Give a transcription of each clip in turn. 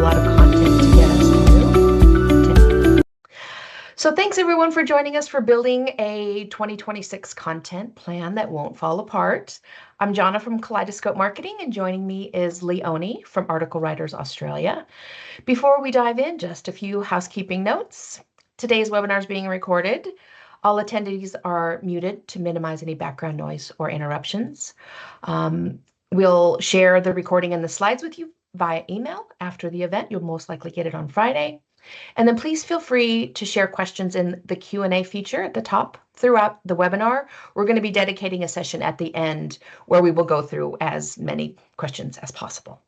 a lot of content to get us through. So thanks everyone for joining us for building a 2026 content plan that won't fall apart. I'm Johnna from Kaleidoscope Marketing, and joining me is Leonie from Article Writers Australia. Before we dive in, just a few housekeeping notes. Today's webinar is being recorded. All attendees are muted to minimize any background noise or interruptions. We'll share the recording and the slides with you via email after the event. You'll most likely get it on Friday. And then please feel free to share questions in the Q&A feature at the top throughout the webinar. We're going to be dedicating a session at the end where we will go through as many questions as possible.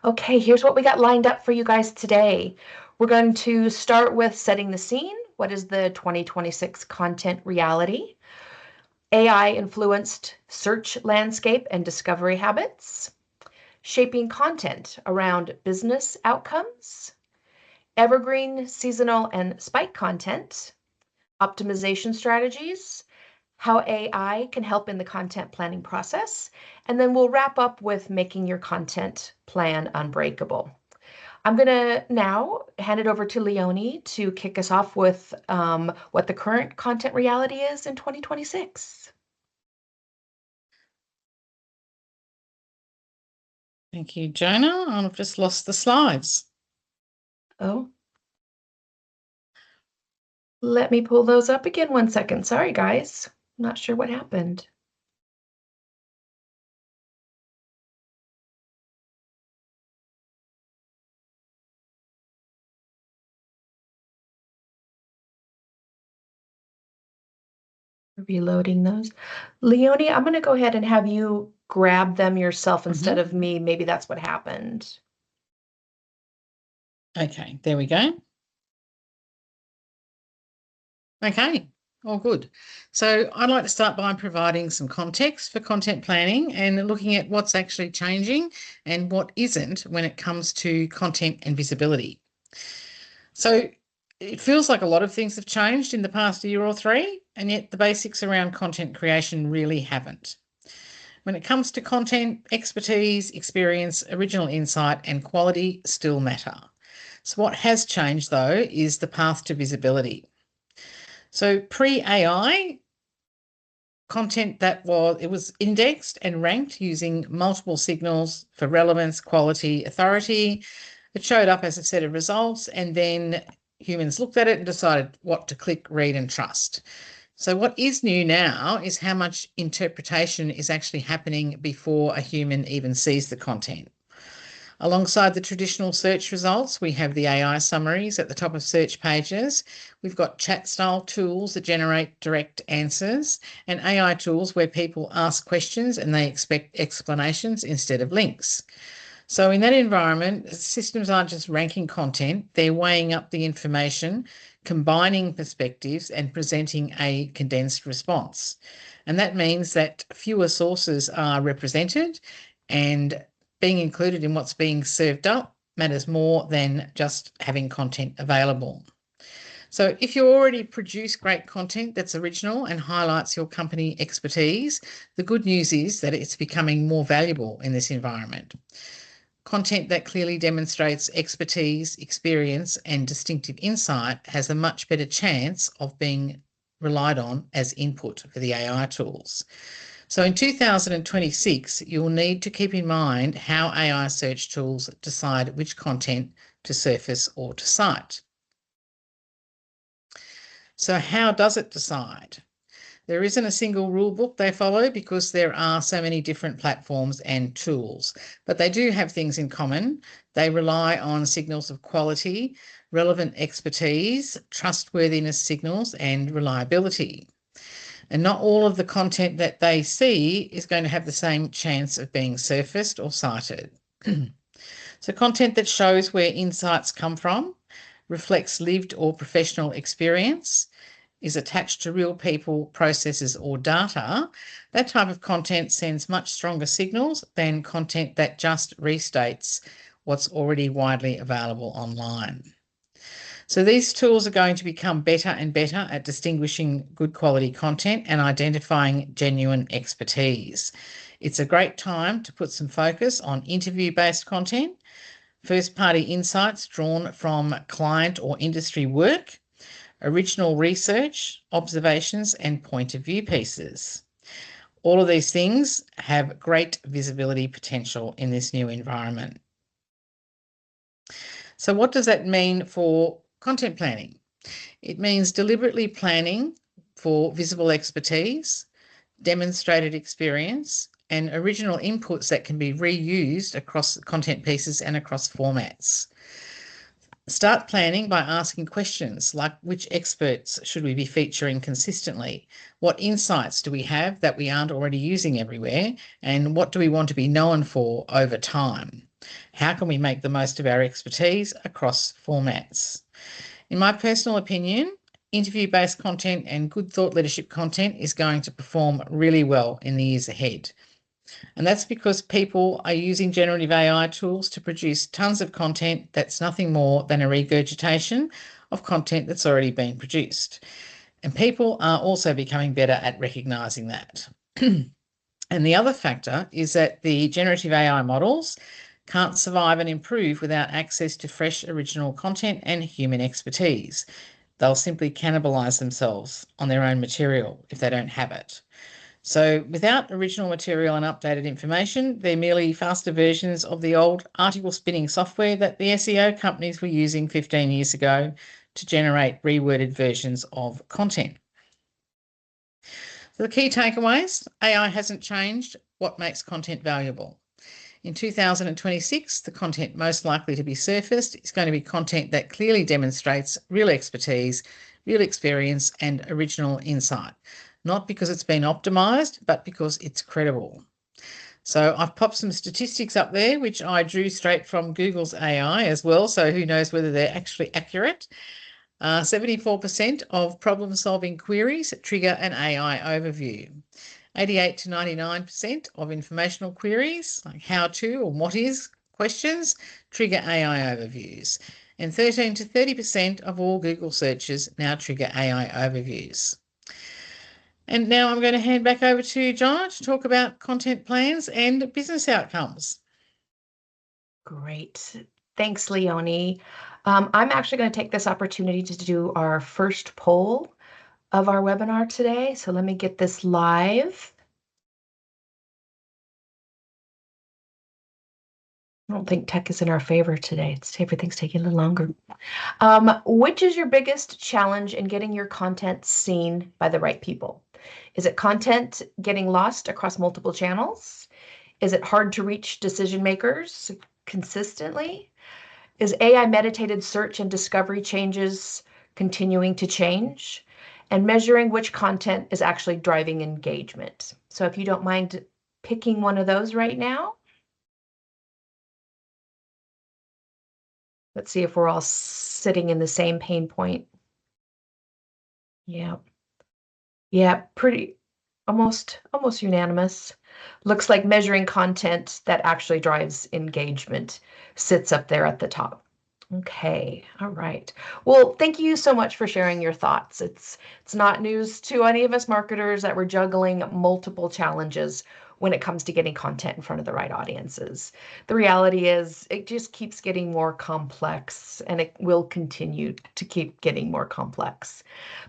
Okay, here's what we got lined up for you guys today. We're going to start with setting the scene. What is the 2026 content reality? AI-influenced search landscape and discovery habits. Shaping content around business outcomes, evergreen, seasonal, and spike content, optimization strategies, how AI can help in the content planning process, and then we'll wrap up with making your content plan unbreakable. I'm going to now hand it over to Leonie to kick us off with what the current content reality is in 2026. Thank you, Johnna. I've just lost the slides. Oh. Let me pull those up again 1 second. Sorry, guys. I'm not sure what happened. Reloading those. Leonie, I'm going to go ahead and have you grab them yourself instead of me. Maybe that's what happened. Okay, there we go. Okay, all good. So I'd like to start by providing some context for content planning and looking at what's actually changing and what isn't when it comes to content and visibility. So it feels like a lot of things have changed in the past year or three, and yet the basics around content creation really haven't. When it comes to content, expertise, experience, original insight, and quality still matter. So what has changed, though, is the path to visibility. So pre-AI, content that was indexed and ranked using multiple signals for relevance, quality, authority. It showed up as a set of results, and then humans looked at it and decided what to click, read, and trust. So what is new now is how much interpretation is actually happening before a human even sees the content. Alongside the traditional search results, we have the AI summaries at the top of search pages. We've got chat-style tools that generate direct answers and AI tools where people ask questions and they expect explanations instead of links. So in that environment, systems aren't just ranking content, they're weighing up the information, combining perspectives and presenting a condensed response. And that means that fewer sources are represented, and being included in what's being served up matters more than just having content available. So if you already produce great content that's original and highlights your company expertise, the good news is that it's becoming more valuable in this environment. Content that clearly demonstrates expertise, experience, and distinctive insight has a much better chance of being relied on as input for the AI tools. So in 2026, you'll need to keep in mind how AI search tools decide which content to surface or to cite. So how does it decide? There isn't a single rule book they follow because there are so many different platforms and tools, but they do have things in common. They rely on signals of quality, relevant expertise, trustworthiness signals, and reliability. And not all of the content that they see is going to have the same chance of being surfaced or cited. So content that shows where insights come from, reflects lived or professional experience, is attached to real people, processes, or data, that type of content sends much stronger signals than content that just restates what's already widely available online. So these tools are going to become better and better at distinguishing good quality content and identifying genuine expertise. It's a great time to put some focus on interview-based content, first-party insights drawn from client or industry work, original research, observations, and point of view pieces. All of these things have great visibility potential in this new environment. So what does that mean for content planning? It means deliberately planning for visible expertise, demonstrated experience, and original inputs that can be reused across content pieces and across formats. Start planning by asking questions like, which experts should we be featuring consistently? What insights do we have that we aren't already using everywhere? And what do we want to be known for over time? How can we make the most of our expertise across formats? In my personal opinion, interview-based content and good thought leadership content is going to perform really well in the years ahead. And that's because people are using generative AI tools to produce tons of content that's nothing more than a regurgitation of content that's already been produced. And people are also becoming better at recognising that. And the other factor is that the generative AI models can't survive and improve without access to fresh original content and human expertise. They'll simply cannibalise themselves on their own material if they don't have it. So without original material and updated information, they're merely faster versions of the old article spinning software that the SEO companies were using 15 years ago to generate reworded versions of content. So the key takeaways: AI hasn't changed what makes content valuable. In 2026, the content most likely to be surfaced is going to be content that clearly demonstrates real expertise, real experience, and original insight. Not because it's been optimised, but because it's credible. So I've popped some statistics up there, which I drew straight from Google's AI as well, so who knows whether they're actually accurate. 74% of problem-solving queries trigger an AI overview. 88 to 99% of informational queries, like how to or what is questions, trigger AI overviews. And 13 to 30% of all Google searches now trigger AI overviews. And now I'm going to hand back over to Johnna to talk about content plans and business outcomes. Great. Thanks, Leonie. I'm actually going to take this opportunity to do our first poll of our webinar today. So let me get this live. I don't think tech is in our favor today. Everything's taking a little longer. Which is your biggest challenge in getting your content seen by the right people? Is it content getting lost across multiple channels? Is it hard to reach decision makers consistently? Is AI meditated search and discovery changes continuing to change? And measuring which content is actually driving engagement. So if you don't mind picking one of those right now. Let's see if we're all sitting in the same pain point. Yeah. Yeah, pretty almost unanimous. Looks like measuring content that actually drives engagement sits up there at the top. Okay, all right. Well, thank you so much for sharing your thoughts. It's not news to any of us marketers that we're juggling multiple challenges when it comes to getting content in front of the right audiences. The reality is it just keeps getting more complex, and it will continue to keep getting more complex.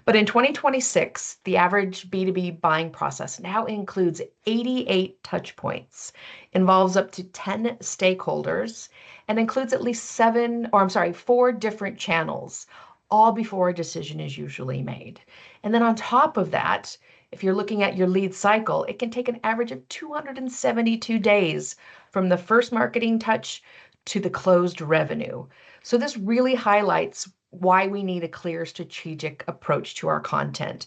But in 2026, the average B2B buying process now includes 88 touch points, involves up to 10 stakeholders, and includes at least 4 different channels, all before a decision is usually made. And then on top of that, if you're looking at your lead cycle, it can take an average of 272 days from the first marketing touch to the closed revenue. So this really highlights why we need a clear strategic approach to our content,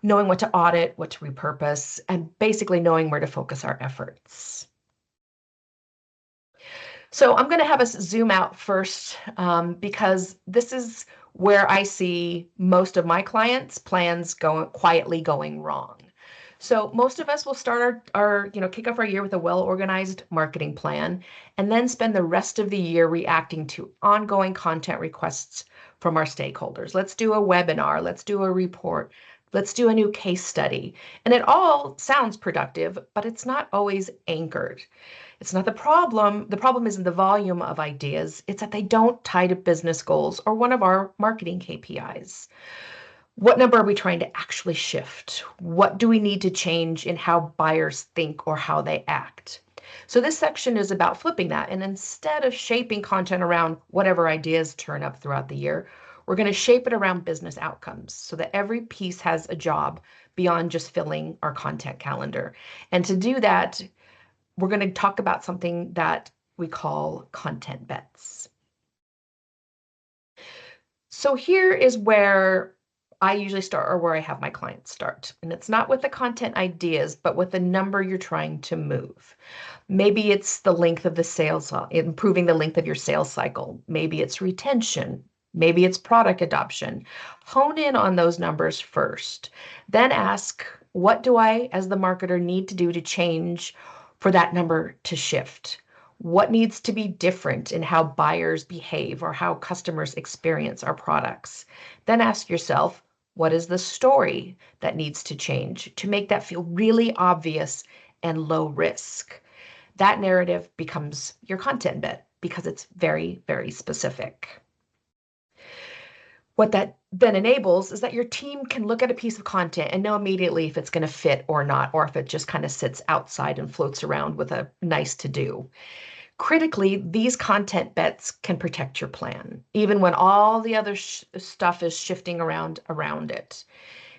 knowing what to audit, what to repurpose, and basically knowing where to focus our efforts. So I'm going to have us zoom out first because this is where I see most of my clients' plans quietly going wrong. So most of us will start our kick off our year with a well-organized marketing plan and then spend the rest of the year reacting to ongoing content requests from our stakeholders. Let's do a webinar. Let's do a report. Let's do a new case study. And it all sounds productive, but it's not always anchored. It's not the problem. The problem isn't the volume of ideas, it's that they don't tie to business goals or one of our marketing KPIs. What number are we trying to actually shift? What do we need to change in how buyers think or how they act? So this section is about flipping that. And instead of shaping content around whatever ideas turn up throughout the year, we're going to shape it around business outcomes so that every piece has a job beyond just filling our content calendar. And to do that, we're going to talk about something that we call content bets. So here is where I usually start, or where I have my clients start. And it's not with the content ideas, but with the number you're trying to move. Maybe it's the length of the sales, improving the length of your sales cycle. Maybe it's retention. Maybe it's product adoption. Hone in on those numbers first. Then ask, what do I, as the marketer, need to do to change for that number to shift? What needs to be different in how buyers behave or how customers experience our products? Then ask yourself, what is the story that needs to change to make that feel really obvious and low risk? That narrative becomes your content bet because it's very, very specific. What that then enables is that your team can look at a piece of content and know immediately if it's going to fit or not, or if it just kind of sits outside and floats around with a nice to do. Critically, these content bets can protect your plan, even when all the other stuff is shifting around it.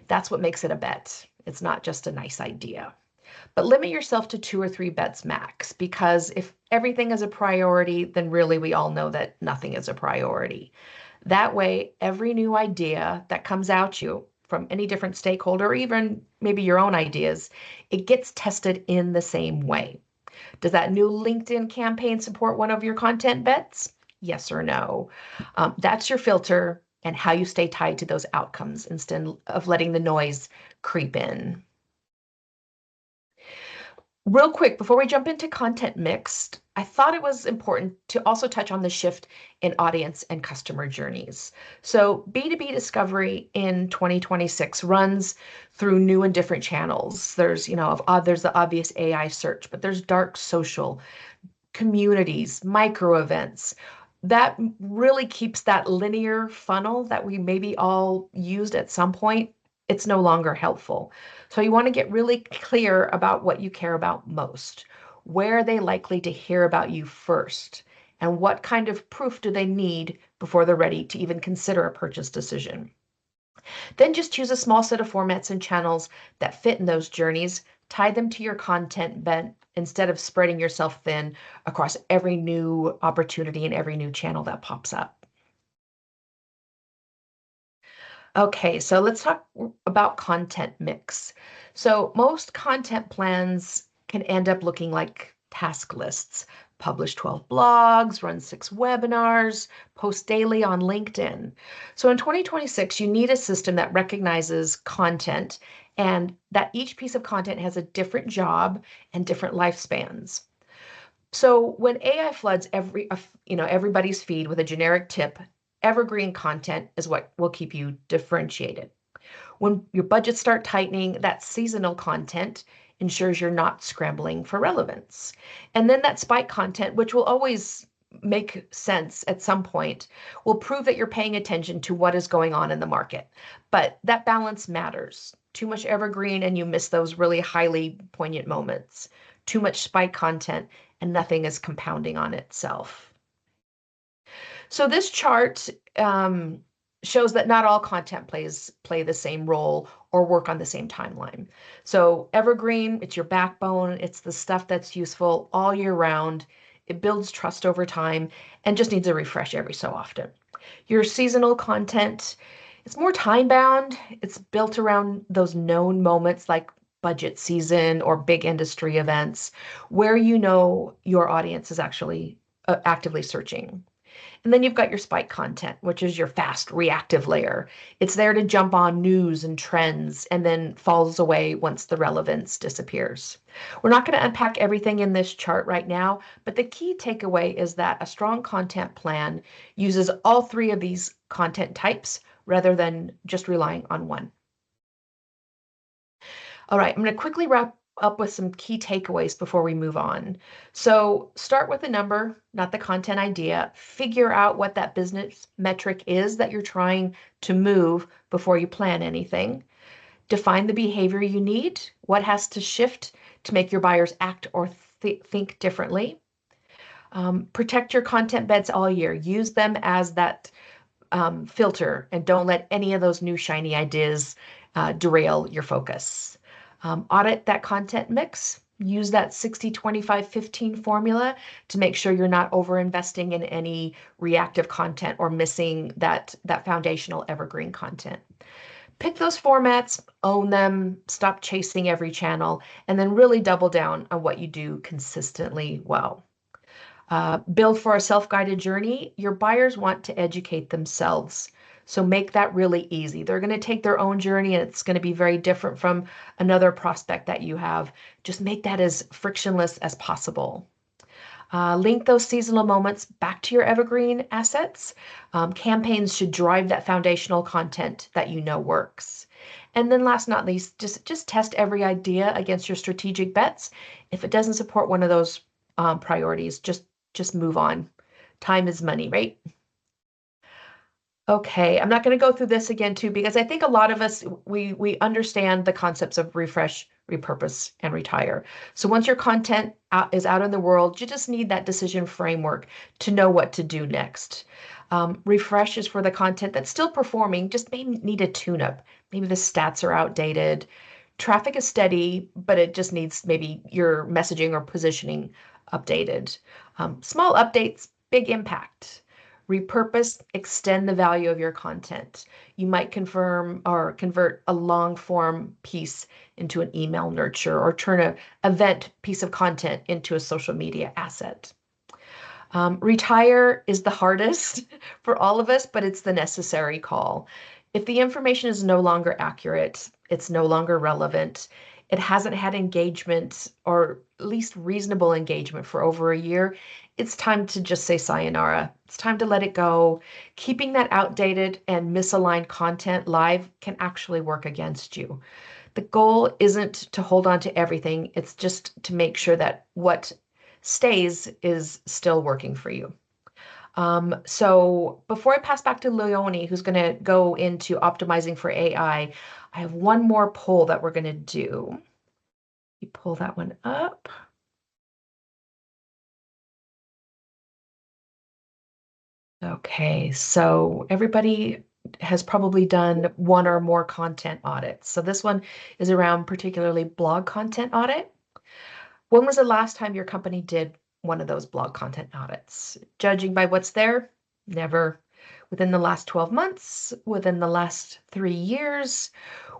That's what makes it a bet. It's not just a nice idea. But limit yourself to 2 or 3 bets max, because if everything is a priority, then really we all know that nothing is a priority. That way, every new idea that comes at you from any different stakeholder, or even maybe your own ideas, it gets tested in the same way. Does that new LinkedIn campaign support one of your content bets? Yes or no? That's your filter and how you stay tied to those outcomes instead of letting the noise creep in. Real quick, before we jump into content mixed, I thought it was important to also touch on the shift in audience and customer journeys. So B2B discovery in 2026 runs through new and different channels. There's the obvious AI search, but there's dark social, communities, micro events. That really keeps that linear funnel that we maybe all used at some point. It's no longer helpful. So you want to get really clear about what you care about most. Where are they likely to hear about you first? And what kind of proof do they need before they're ready to even consider a purchase decision? Then just choose a small set of formats and channels that fit in those journeys. Tie them to your content bent instead of spreading yourself thin across every new opportunity and every new channel that pops up. Okay, so let's talk about content mix. So most content plans can end up looking like task lists. Publish 12 blogs, run 6 webinars, post daily on LinkedIn. So in 2026, you need a system that recognizes content and that each piece of content has a different job and different lifespans. So when AI floods everybody's feed with a generic tip, evergreen content is what will keep you differentiated. When your budgets start tightening, that seasonal content ensures you're not scrambling for relevance. And then that spike content, which will always make sense at some point, will prove that you're paying attention to what is going on in the market. But that balance matters. Too much evergreen and you miss those really highly poignant moments. Too much spike content and nothing is compounding on itself. So this chart shows that not all content play the same role or work on the same timeline. So evergreen, it's your backbone. It's the stuff that's useful all year round. It builds trust over time and just needs a refresh every so often. Your seasonal content, it's more time bound. It's built around those known moments like budget season or big industry events where you know your audience is actually actively searching. And then you've got your spike content, which is your fast reactive layer. It's there to jump on news and trends and then falls away once the relevance disappears. We're not going to unpack everything in this chart right now, but the key takeaway is that a strong content plan uses all 3 of these content types rather than just relying on one. All right, I'm going to quickly wrap up with some key takeaways before we move on. So start with the number, not the content idea. Figure out what that business metric is that you're trying to move before you plan anything. Define the behavior you need. What has to shift to make your buyers act or think differently? Protect your content beds all year. Use them as that filter, and don't let any of those new shiny ideas derail your focus. Audit that content mix. Use that 60-25-15 formula to make sure you're not over investing in any reactive content or missing that foundational evergreen content. Pick those formats, own them, stop chasing every channel, and then really double down on what you do consistently well. Build for a self-guided journey. Your buyers want to educate themselves. So make that really easy. They're going to take their own journey and it's going to be very different from another prospect that you have. Just make that as frictionless as possible. Link those seasonal moments back to your evergreen assets. Campaigns should drive that foundational content that you know works. And then last but not least, just test every idea against your strategic bets. If it doesn't support one of those priorities, just move on. Time is money, right? Okay, I'm not going to go through this again too, because I think a lot of us, we understand the concepts of refresh, repurpose, and retire. So once your content is out in the world, you just need that decision framework to know what to do next. Refresh is for the content that's still performing, just may need a tune-up. Maybe the stats are outdated. Traffic is steady, but it just needs maybe your messaging or positioning updated. Small updates, big impact. Repurpose, extend the value of your content. You might confirm or convert a long form piece into an email nurture or turn an event piece of content into a social media asset. Retire is the hardest for all of us, but it's the necessary call. If the information is no longer accurate, it's no longer relevant, it hasn't had engagement or at least reasonable engagement for over a year, it's time to just say sayonara. It's time to let it go. Keeping that outdated and misaligned content live can actually work against you. The goal isn't to hold on to everything. It's just to make sure that what stays is still working for you. So before I pass back to Leonie, who's going to go into optimizing for AI, I have one more poll that we're going to do. You pull that one up. Okay, so everybody has probably done one or more content audits. So this one is around particularly blog content audit. When was the last time your company did one of those blog content audits? Judging by what's there, never. Within the last 12 months, within the last 3 years,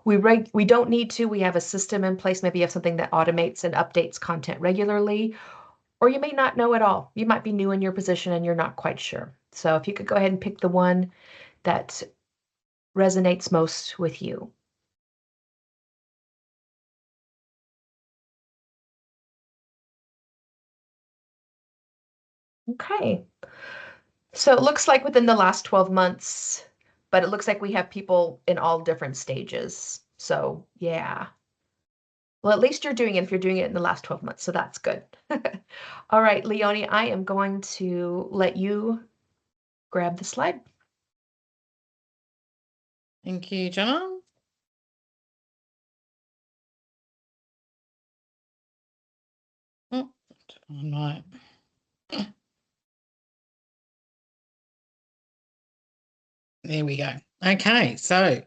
we don't need to. We have a system in place. Maybe you have something that automates and updates content regularly, or you may not know at all. You might be new in your position and you're not quite sure. So if you could go ahead and pick the one that resonates most with you. Okay. So it looks like within the last 12 months, but it looks like we have people in all different stages. So yeah. Well, at least you're doing it if you're doing it in the last 12 months. So that's good. All right, Leonie, I am going to let you grab the slide. Thank you, Johnna. Oh, right. There we go. Okay, so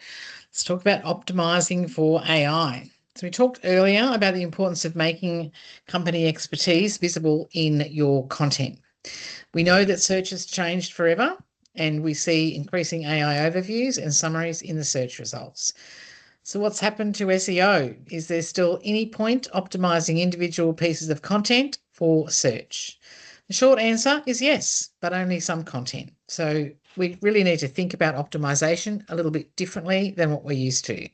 let's talk about optimizing for AI. So we talked earlier about the importance of making company expertise visible in your content. We know that search has changed forever, and we see increasing AI overviews and summaries in the search results. So what's happened to SEO? Is there still any point optimizing individual pieces of content for search? The short answer is yes, but only some content. So we really need to think about optimization a little bit differently than what we're used to.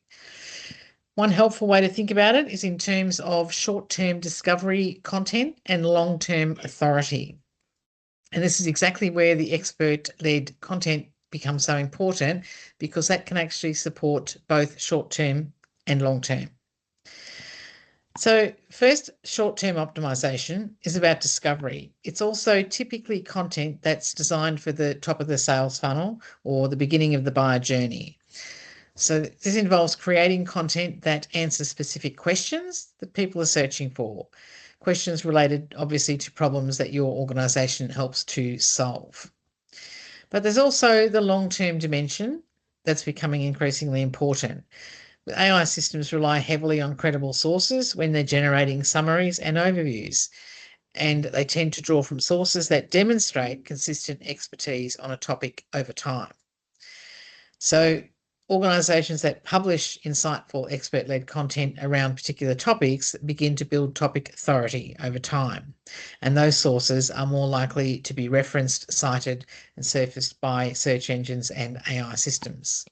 One helpful way to think about it is in terms of short-term discovery content and long-term authority. And this is exactly where the expert-led content becomes so important, because that can actually support both short-term and long-term. So first, short-term optimization is about discovery. It's also typically content that's designed for the top of the sales funnel or the beginning of the buyer journey. So this involves creating content that answers specific questions that people are searching for, questions related obviously to problems that your organization helps to solve. But there's also the long-term dimension that's becoming increasingly important. AI systems rely heavily on credible sources when they're generating summaries and overviews, and they tend to draw from sources that demonstrate consistent expertise on a topic over time. So organisations that publish insightful expert-led content around particular topics begin to build topic authority over time, and those sources are more likely to be referenced, cited and surfaced by search engines and AI systems.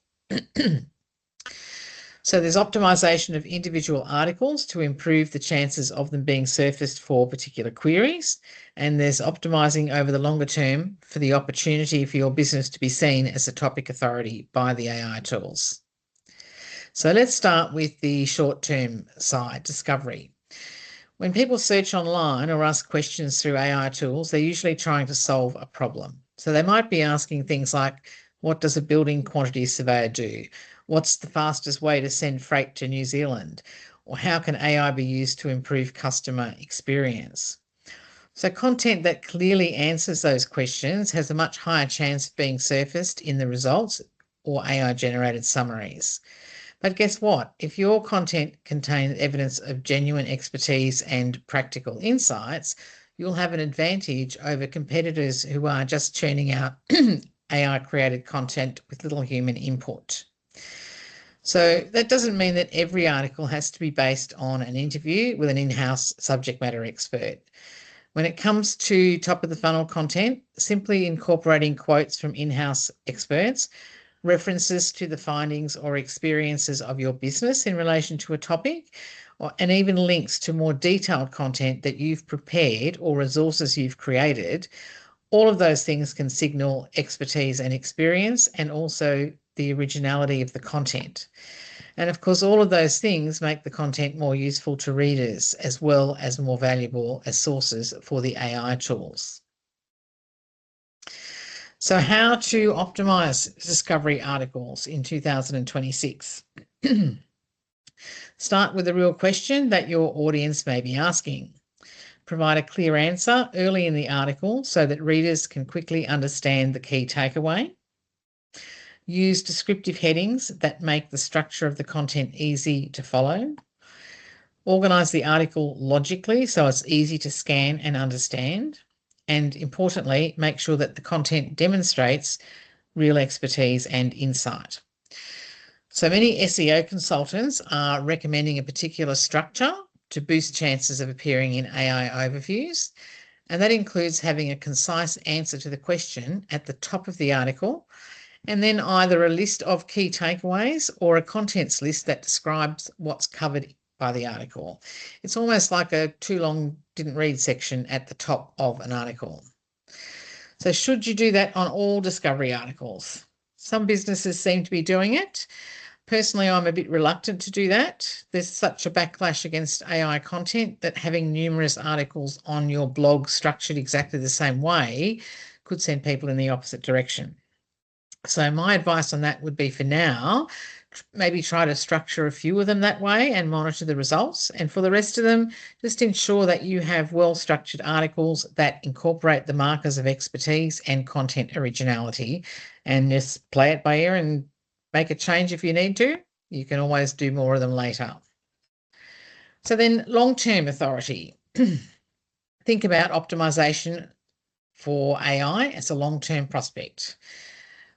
So there's optimization of individual articles to improve the chances of them being surfaced for particular queries. And there's optimizing over the longer term for the opportunity for your business to be seen as a topic authority by the AI tools. So let's start with the short-term side, discovery. When people search online or ask questions through AI tools, they're usually trying to solve a problem. So they might be asking things like, what does a building quantity surveyor do? What's the fastest way to send freight to New Zealand? Or how can AI be used to improve customer experience? So content that clearly answers those questions has a much higher chance of being surfaced in the results or AI-generated summaries. But guess what? If your content contains evidence of genuine expertise and practical insights, you'll have an advantage over competitors who are just churning out AI-created content with little human input. So that doesn't mean that every article has to be based on an interview with an in-house subject matter expert. When it comes to top of the funnel content, simply incorporating quotes from in-house experts, references to the findings or experiences of your business in relation to a topic, and even links to more detailed content that you've prepared or resources you've created, all of those things can signal expertise and experience and also the originality of the content. And of course, all of those things make the content more useful to readers as well as more valuable as sources for the AI tools. So how to optimize discovery articles in 2026? Start with a real question that your audience may be asking. Provide a clear answer early in the article so that readers can quickly understand the key takeaway. Use descriptive headings that make the structure of the content easy to follow. Organise the article logically so it's easy to scan and understand. And importantly, make sure that the content demonstrates real expertise and insight. So many SEO consultants are recommending a particular structure to boost chances of appearing in AI overviews. And that includes having a concise answer to the question at the top of the article, and then either a list of key takeaways or a contents list that describes what's covered by the article. It's almost like a too long didn't read section at the top of an article. So should you do that on all discovery articles? Some businesses seem to be doing it. Personally, I'm a bit reluctant to do that. There's such a backlash against AI content that having numerous articles on your blog structured exactly the same way could send people in the opposite direction. So my advice on that would be, for now, maybe try to structure a few of them that way and monitor the results. And for the rest of them, just ensure that you have well-structured articles that incorporate the markers of expertise and content originality, and just play it by ear and make a change if you need to. You can always do more of them later. So then long-term authority. Think about optimization for AI as a long-term prospect.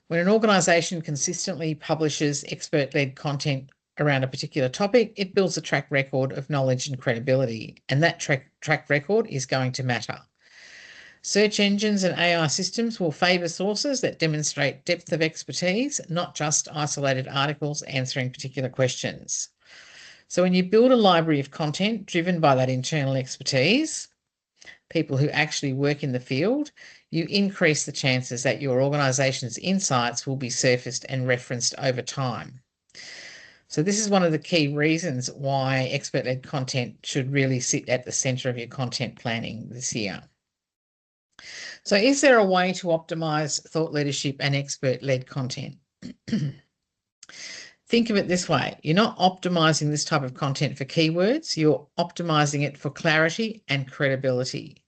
When an organisation consistently publishes expert-led content around a particular topic, it builds a track record of knowledge and credibility, and that track record is going to matter. Search engines and AI systems will favour sources that demonstrate depth of expertise, not just isolated articles answering particular questions. So when you build a library of content driven by that internal expertise, people who actually work in the field, you increase the chances that your organisation's insights will be surfaced and referenced over time. So this is one of the key reasons why expert-led content should really sit at the centre of your content planning this year. So is there a way to optimise thought leadership and expert-led content? Think of it this way. You're not optimising this type of content for keywords. You're optimising it for clarity and credibility.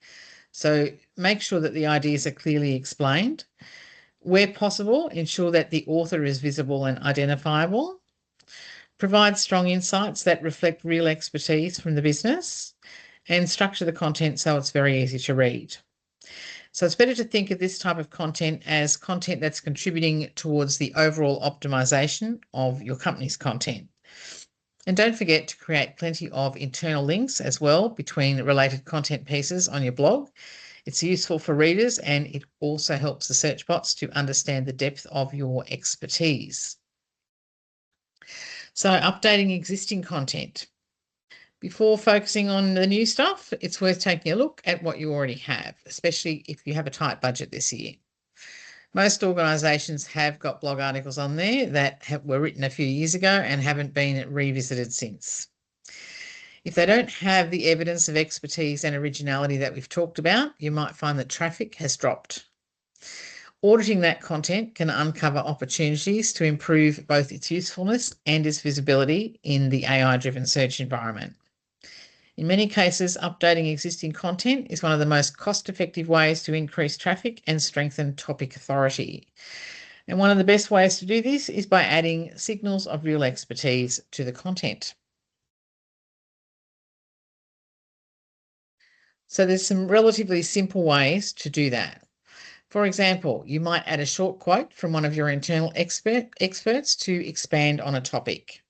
So make sure that the ideas are clearly explained. Where possible, ensure that the author is visible and identifiable. Provide strong insights that reflect real expertise from the business, and structure the content so it's very easy to read. So it's better to think of this type of content as content that's contributing towards the overall optimization of your company's content. And don't forget to create plenty of internal links as well between related content pieces on your blog. It's useful for readers, and it also helps the search bots to understand the depth of your expertise. So updating existing content. Before focusing on the new stuff, it's worth taking a look at what you already have, especially if you have a tight budget this year. Most organisations have got blog articles on there that were written a few years ago and haven't been revisited since. If they don't have the evidence of expertise and originality that we've talked about, you might find that traffic has dropped. Auditing that content can uncover opportunities to improve both its usefulness and its visibility in the AI-driven search environment. In many cases, updating existing content is one of the most cost-effective ways to increase traffic and strengthen topic authority. And one of the best ways to do this is by adding signals of real expertise to the content. So there's some relatively simple ways to do that. For example, you might add a short quote from one of your internal experts to expand on a topic.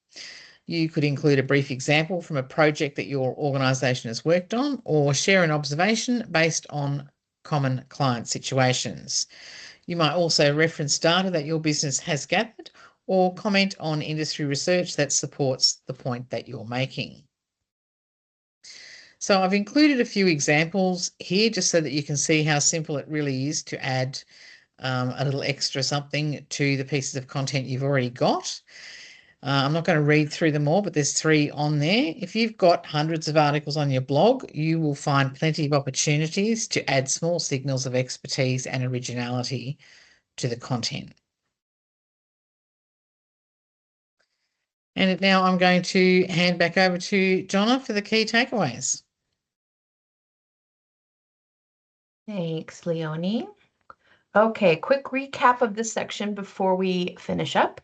You could include a brief example from a project that your organisation has worked on, or share an observation based on common client situations. You might also reference data that your business has gathered, or comment on industry research that supports the point that you're making. So I've included a few examples here just so that you can see how simple it really is to add a little extra something to the pieces of content you've already got. I'm not going to read through them all, but there's 3 on there. If you've got hundreds of articles on your blog, you will find plenty of opportunities to add small signals of expertise and originality to the content. And now I'm going to hand back over to Johnna for the key takeaways. Thanks, Leonie. Okay, quick recap of this section before we finish up.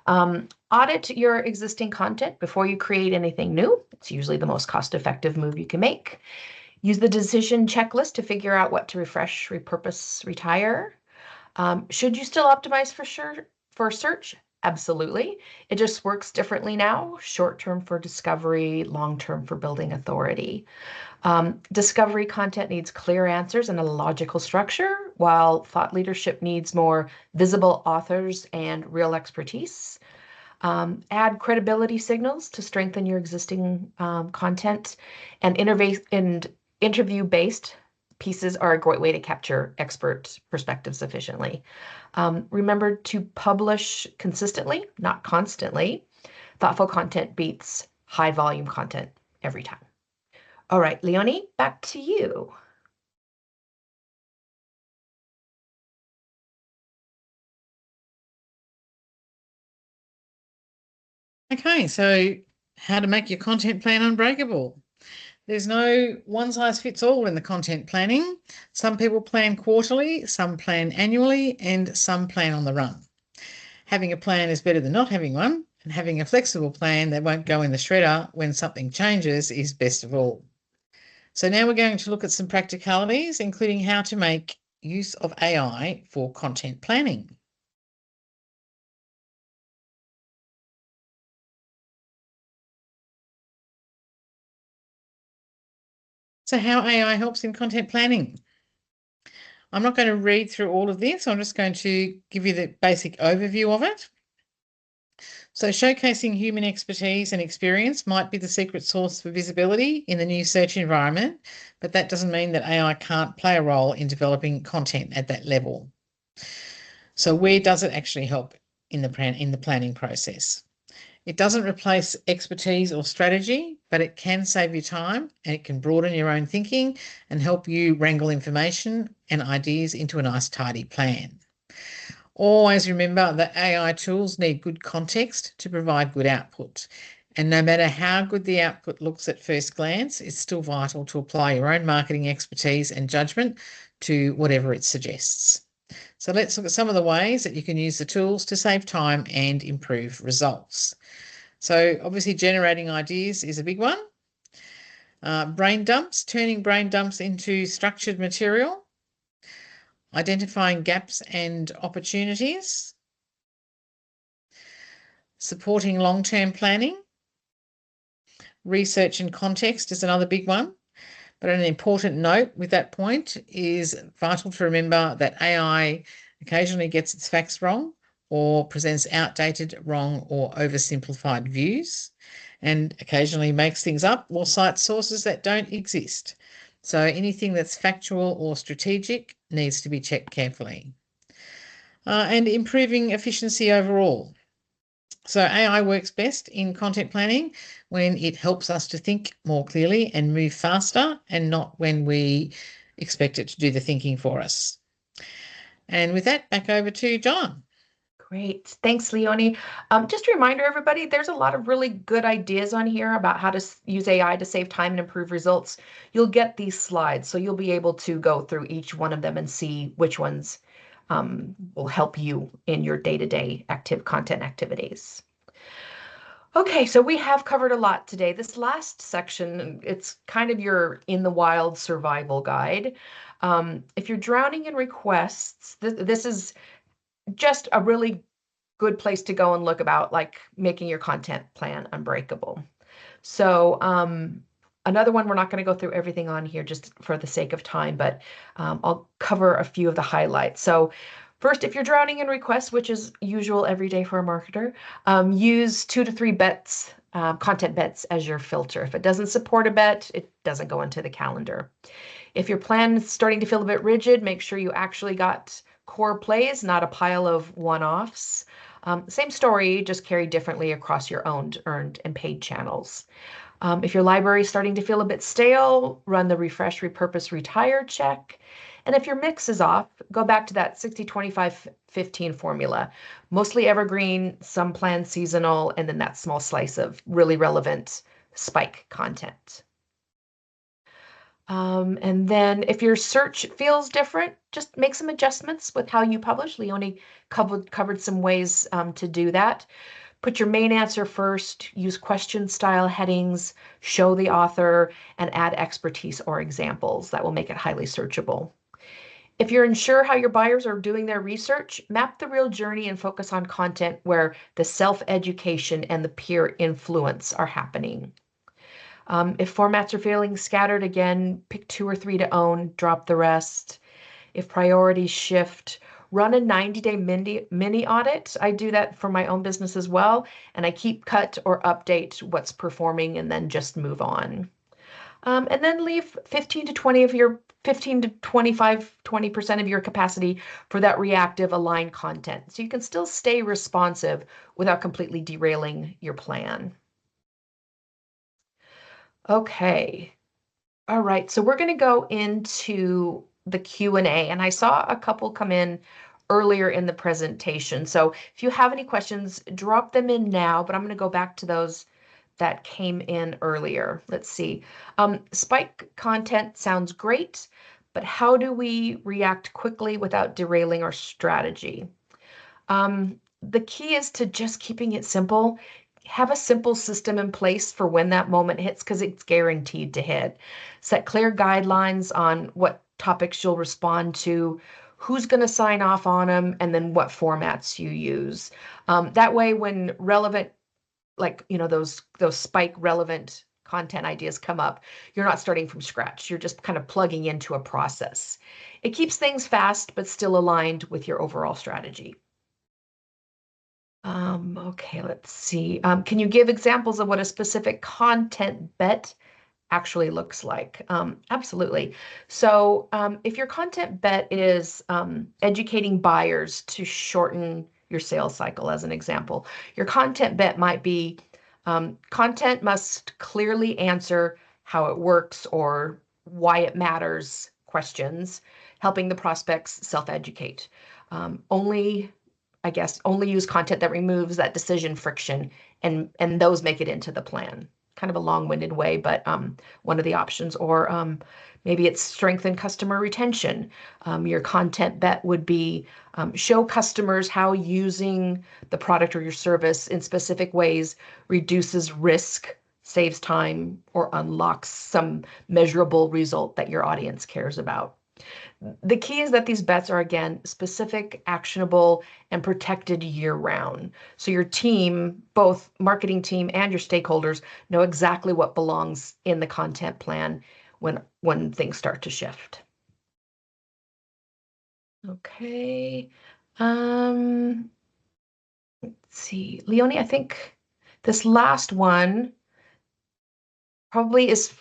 Audit your existing content before you create anything new. It's usually the most cost-effective move you can make. Use the decision checklist to figure out what to refresh, repurpose, retire. Should you still optimize for search? Absolutely. It just works differently now. Short-term for discovery, long-term for building authority. Discovery content needs clear answers and a logical structure, while thought leadership needs more visible authors and real expertise. Add credibility signals to strengthen your existing content, and interview-based pieces are a great way to capture expert perspectives efficiently. Remember to publish consistently, not constantly. Thoughtful content beats high volume content every time. All right, Leonie, back to you. Okay, so how to make your content plan unbreakable. There's no one size fits all in the content planning. Some people plan quarterly, some plan annually, and some plan on the run. Having a plan is better than not having one, and having a flexible plan that won't go in the shredder when something changes is best of all. So now we're going to look at some practicalities, including how to make use of AI for content planning. So how AI helps in content planning. I'm not going to read through all of this. I'm just going to give you the basic overview of it. So showcasing human expertise and experience might be the secret sauce for visibility in the new search environment, but that doesn't mean that AI can't play a role in developing content at that level. So where does it actually help in the planning process? It doesn't replace expertise or strategy, but it can save you time and it can broaden your own thinking and help you wrangle information and ideas into a nice, tidy plan. Always remember that AI tools need good context to provide good output. And no matter how good the output looks at first glance, it's still vital to apply your own marketing expertise and judgment to whatever it suggests. So let's look at some of the ways that you can use the tools to save time and improve results. So obviously generating ideas is a big one. Brain dumps, turning brain dumps into structured material. Identifying gaps and opportunities. Supporting long-term planning. Research and context is another big one. But an important note with that point is vital to remember that AI occasionally gets its facts wrong or presents outdated, wrong, or oversimplified views, and occasionally makes things up or cites sources that don't exist. So anything that's factual or strategic needs to be checked carefully. And improving efficiency overall. So AI works best in content planning when it helps us to think more clearly and move faster, and not when we expect it to do the thinking for us. And with that, back over to John. Great. Thanks, Leonie. Just a reminder, everybody, there's a lot of really good ideas on here about how to use AI to save time and improve results. You'll get these slides, so you'll be able to go through each one of them and see which ones will help you in your day-to-day active content activities. Okay, so we have covered a lot today. This last section, it's kind of your in the wild survival guide. If you're drowning in requests, this is just a really good place to go and look about like making your content plan unbreakable. So another one, we're not going to go through everything on here just for the sake of time, but I'll cover a few of the highlights. So first, if you're drowning in requests, which is usual every day for a marketer, use 2 to 3 bets, content bets as your filter. If it doesn't support a bet, it doesn't go into the calendar. If your plan is starting to feel a bit rigid, make sure you actually got core plays, not a pile of one-offs. Same story, just carried differently across your owned, earned, and paid channels. If your library is starting to feel a bit stale, run the refresh, repurpose, retire check. And if your mix is off, go back to that 60-25-15 formula. Mostly evergreen, some planned seasonal, and then that small slice of really relevant spike content. And then if your search feels different, just make some adjustments with how you publish. Leonie covered some ways to do that. Put your main answer first, use question style headings, show the author, and add expertise or examples. That will make it highly searchable. If you're unsure how your buyers are doing their research, map the real journey and focus on content where the self-education and the peer influence are happening. If formats are feeling scattered, again, pick 2 or 3 to own, drop the rest. If priorities shift, run a 90-day mini audit. I do that for my own business as well, and I keep cut or update what's performing and then just move on. And then leave 15 to 25, 20% of your capacity for that reactive aligned content. So you can still stay responsive without completely derailing your plan. Okay. All right. So we're going to go into the Q&A, and I saw a couple come in earlier in the presentation. So if you have any questions, drop them in now, but I'm going to go back to those that came in earlier. Let's see. Spike content sounds great, but how do we react quickly without derailing our strategy? The key is to just keeping it simple. Have a simple system in place for when that moment hits, because it's guaranteed to hit. Set clear guidelines on what topics you'll respond to, who's going to sign off on them, and then what formats you use. That way, when relevant, like, those spike relevant content ideas come up, you're not starting from scratch. You're just kind of plugging into a process. It keeps things fast, but still aligned with your overall strategy. Okay, let's see. Can you give examples of what a specific content bet actually looks like? Absolutely. So if your content bet is educating buyers to shorten your sales cycle as an example. Your content bet might be content must clearly answer how it works or why it matters questions, helping the prospects self-educate. Only use content that removes that decision friction, and those make it into the plan. Kind of a long-winded way, but one of the options. Or maybe it's strengthen customer retention. Your content bet would be show customers how using the product or your service in specific ways reduces risk, saves time, or unlocks some measurable result that your audience cares about. The key is that these bets are, again, specific, actionable, and protected year-round. So your team, both marketing team and your stakeholders, know exactly what belongs in the content plan when things start to shift. Okay. Let's see. Leonie, I think this last one probably is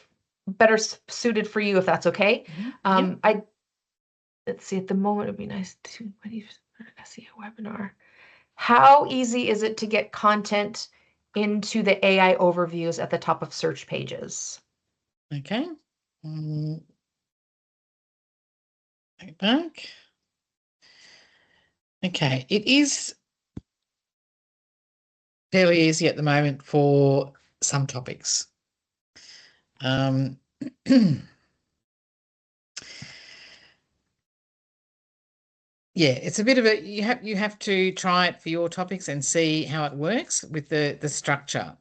better suited for you, if that's okay. Yep. Let's see, at the moment, it'd be nice to see a webinar. How easy is it to get content into the AI overviews at the top of search pages? Okay. Back. Okay, it is fairly easy at the moment for some topics. Yeah, it's a bit of a you have to try it for your topics and see how it works with the structure.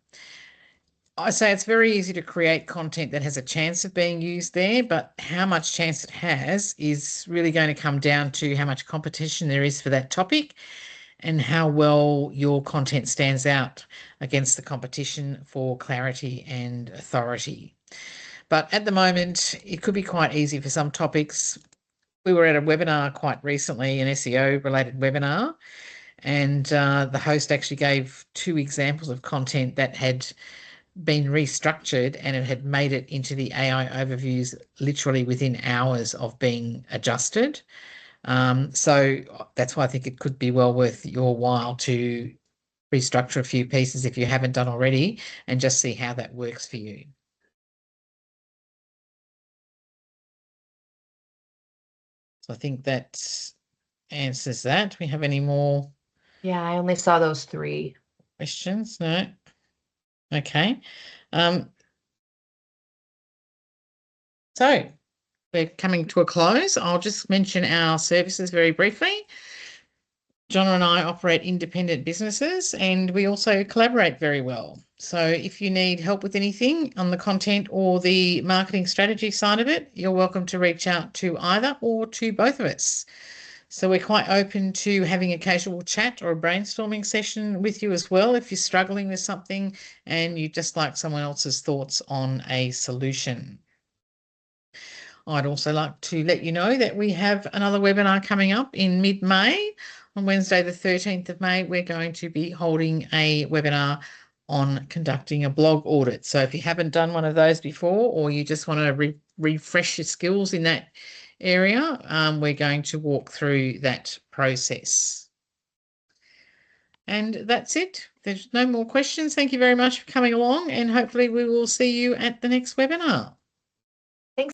I say it's very easy to create content that has a chance of being used there, but how much chance it has is really going to come down to how much competition there is for that topic and how well your content stands out against the competition for clarity and authority. But at the moment, it could be quite easy for some topics. We were at a webinar quite recently, an SEO related webinar, and the host actually gave 2 examples of content that had been restructured and it had made it into the AI overviews literally within hours of being adjusted. So that's why I think it could be well worth your while to restructure a few pieces if you haven't done already and just see how that works for you. So I think that answers that. Do we have any more? Yeah, I only saw those 3 questions. No. Okay. So we're coming to a close. I'll just mention our services very briefly. Johnna and I operate independent businesses and we also collaborate very well. So if you need help with anything on the content or the marketing strategy side of it, you're welcome to reach out to either or to both of us. So we're quite open to having a casual chat or a brainstorming session with you as well if you're struggling with something and you just like someone else's thoughts on a solution. I'd also like to let you know that we have another webinar coming up in mid-May. On Wednesday, the 13th of May, we're going to be holding a webinar on conducting a blog audit. So if you haven't done one of those before or you just want to refresh your skills in that area, we're going to walk through that process. And that's it. There's no more questions. Thank you very much for coming along and hopefully we will see you at the next webinar.